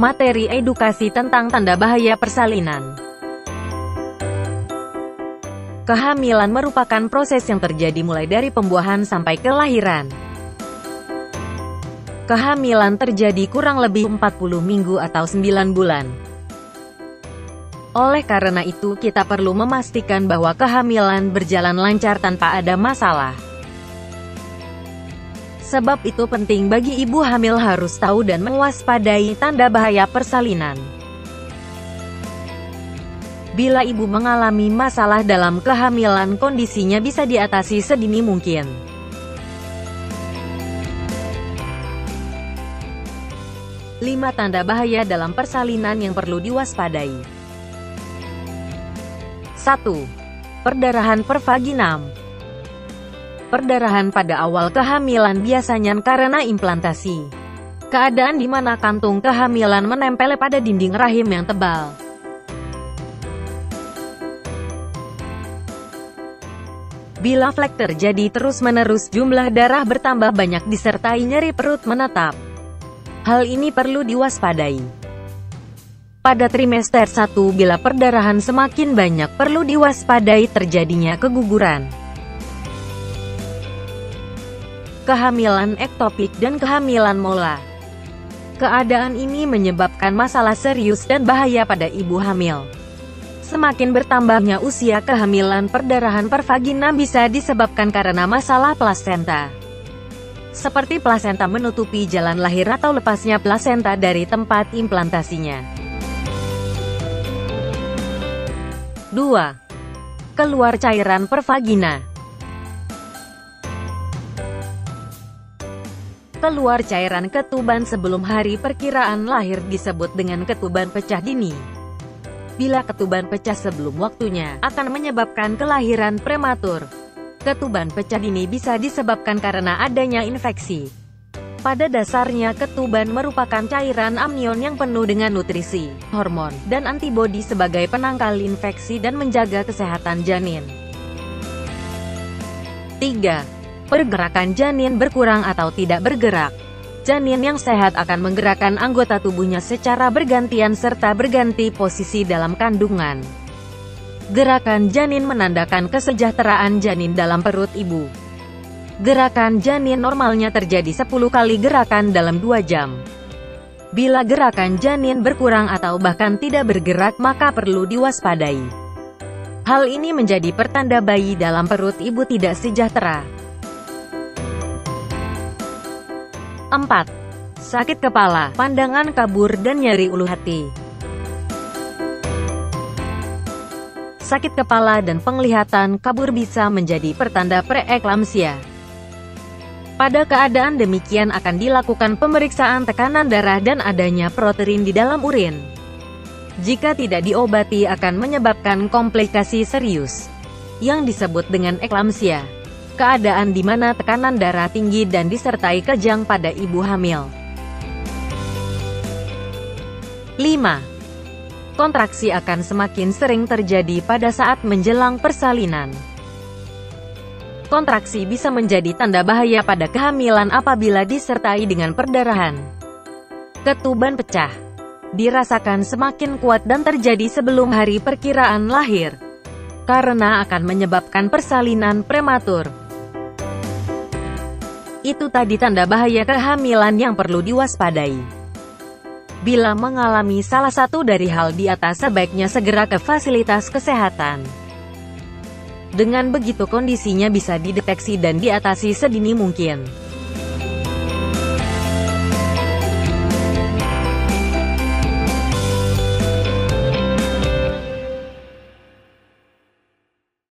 Materi edukasi tentang tanda bahaya persalinan. Kehamilan merupakan proses yang terjadi mulai dari pembuahan sampai kelahiran. Kehamilan terjadi kurang lebih 40 minggu atau 9 bulan. Oleh karena itu, kita perlu memastikan bahwa kehamilan berjalan lancar tanpa ada masalah. Sebab itu penting bagi ibu hamil harus tahu dan mewaspadai tanda bahaya persalinan. Bila ibu mengalami masalah dalam kehamilan, kondisinya bisa diatasi sedini mungkin. Lima tanda bahaya dalam persalinan yang perlu diwaspadai. 1. Perdarahan pervaginam. Perdarahan pada awal kehamilan biasanya karena implantasi. Keadaan di mana kantung kehamilan menempel pada dinding rahim yang tebal. Bila flek terjadi terus-menerus, jumlah darah bertambah banyak disertai nyeri perut menetap. Hal ini perlu diwaspadai. Pada trimester 1, bila perdarahan semakin banyak, perlu diwaspadai terjadinya keguguran. Kehamilan ektopik dan kehamilan mola. Keadaan ini menyebabkan masalah serius dan bahaya pada ibu hamil. Semakin bertambahnya usia kehamilan, perdarahan pervagina bisa disebabkan karena masalah plasenta. Seperti plasenta menutupi jalan lahir atau lepasnya plasenta dari tempat implantasinya. 2. Keluar cairan pervagina. Keluar cairan ketuban sebelum hari perkiraan lahir disebut dengan ketuban pecah dini. Bila ketuban pecah sebelum waktunya, akan menyebabkan kelahiran prematur. Ketuban pecah dini bisa disebabkan karena adanya infeksi. Pada dasarnya, ketuban merupakan cairan amnion yang penuh dengan nutrisi, hormon, dan antibodi sebagai penangkal infeksi dan menjaga kesehatan janin. 3. Pergerakan janin berkurang atau tidak bergerak. Janin yang sehat akan menggerakkan anggota tubuhnya secara bergantian serta berganti posisi dalam kandungan. Gerakan janin menandakan kesejahteraan janin dalam perut ibu. Gerakan janin normalnya terjadi 10 kali gerakan dalam 2 jam. Bila gerakan janin berkurang atau bahkan tidak bergerak, maka perlu diwaspadai. Hal ini menjadi pertanda bayi dalam perut ibu tidak sejahtera. 4. Sakit kepala, pandangan kabur dan nyeri ulu hati. Sakit kepala dan penglihatan kabur bisa menjadi pertanda preeklamsia. Pada keadaan demikian akan dilakukan pemeriksaan tekanan darah dan adanya protein di dalam urin. Jika tidak diobati akan menyebabkan komplikasi serius, yang disebut dengan eklamsia. Keadaan di mana tekanan darah tinggi dan disertai kejang pada ibu hamil. 5. Kontraksi akan semakin sering terjadi pada saat menjelang persalinan. Kontraksi bisa menjadi tanda bahaya pada kehamilan apabila disertai dengan perdarahan. Ketuban pecah dirasakan semakin kuat dan terjadi sebelum hari perkiraan lahir, karena akan menyebabkan persalinan prematur. Itu tadi tanda bahaya kehamilan yang perlu diwaspadai. Bila mengalami salah satu dari hal di atas, sebaiknya segera ke fasilitas kesehatan. Dengan begitu kondisinya bisa dideteksi dan diatasi sedini mungkin.